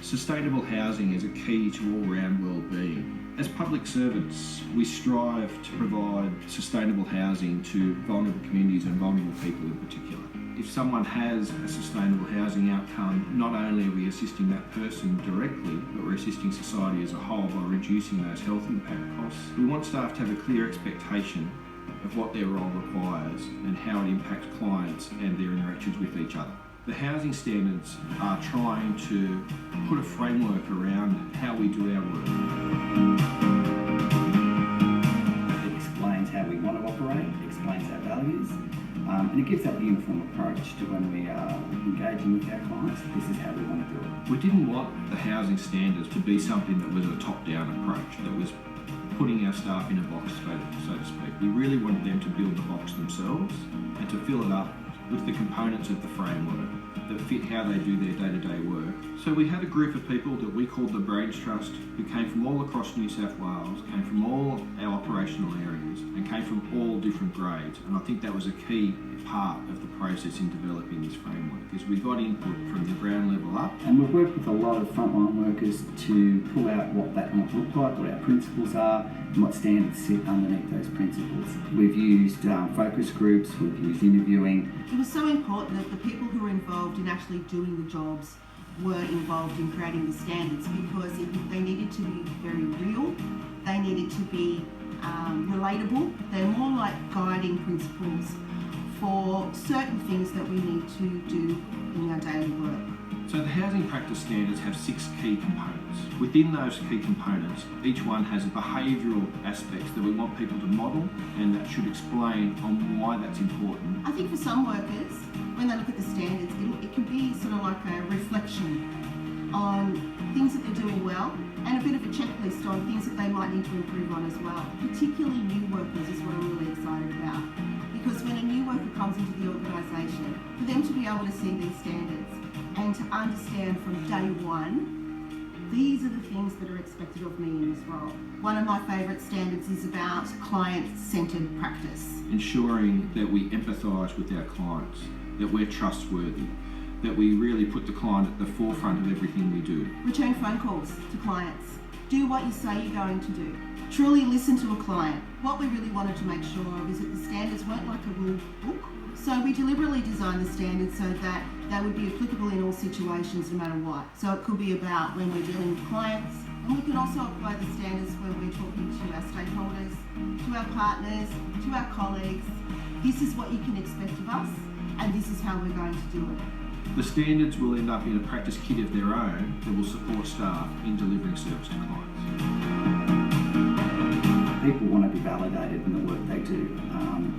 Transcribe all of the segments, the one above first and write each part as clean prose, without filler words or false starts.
Sustainable housing is a key to all-round well-being. As public servants, we strive to provide sustainable housing to vulnerable communities and vulnerable people in particular. If someone has a sustainable housing outcome, not only are we assisting that person directly, but we're assisting society as a whole by reducing those health impact costs. We want staff to have a clear expectation of what their role requires and how it impacts clients and their interactions with each other. The housing standards are trying to put a framework around how we do our work. It explains how we want to operate, it explains our values, and it gives that uniform approach to when we are engaging with our clients. This is how we want to do it. We didn't want the housing standards to be something that was a top-down approach, that was putting our staff in a box, so to speak. We really wanted them to build the box themselves and to fill it up with the components of the framework that fit how they do their day-to-day work. So we had a group of people that we called the Brains Trust, who came from all across New South Wales, came from all our operational areas, and came from all different grades. And I think that was a key part of the process in developing this framework, is we got input from the ground level up. And we've worked with a lot of frontline workers to pull out what that might look like, what our principles are, and what standards sit underneath those principles. We've used focus groups, we've used interviewing. It was so important that the people who were involved in actually doing the jobs were involved in creating the standards, because they needed to be very real, they needed to be relatable. They're more like guiding principles for certain things that we need to do in our daily work. So the housing practice standards have 6 key components. Within those key components, each one has behavioural aspects that we want people to model, and that should explain on why that's important. I think for some workers, when they look at the standards, it can be sort of like a reflection on things that they're doing well, and a bit of a checklist on things that they might need to improve on as well. Particularly new workers is what I'm really excited about, because when a new worker comes into the organisation, for them to be able to see these standards and to understand from day one, these are the things that are expected of me in this role. One of my favourite standards is about client-centred practice. Ensuring that we empathise with our clients, that we're trustworthy, that we really put the client at the forefront of everything we do. Return phone calls to clients. Do what you say you're going to do. Truly listen to a client. What we really wanted to make sure of is that the standards weren't like a rule book. So we deliberately designed the standards so that they would be applicable in all situations no matter what. So it could be about when we're dealing with clients, and we can also apply the standards when we're talking to our stakeholders, to our partners, to our colleagues. This is what you can expect of us, and this is how we're going to do it. The standards will end up in a practice kit of their own that will support staff in delivering service to clients. People want to be validated in the work they do,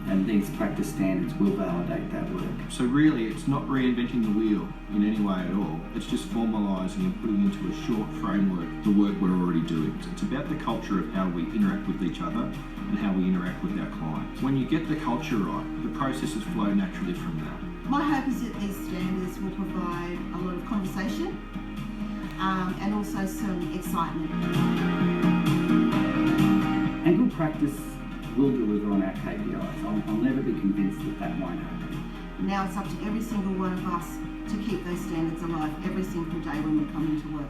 and these practice standards will validate that work. So really, it's not reinventing the wheel in any way at all. It's just formalising and putting into a short framework the work we're already doing. It's about the culture of how we interact with each other and how we interact with our clients. When you get the culture right, the processes flow naturally from that. My hope is that these standards will provide a lot of conversation and also some excitement. And good practice will deliver on our KPIs. I'll never be convinced that that won't happen. Now it's up to every single one of us to keep those standards alive every single day when we come into work.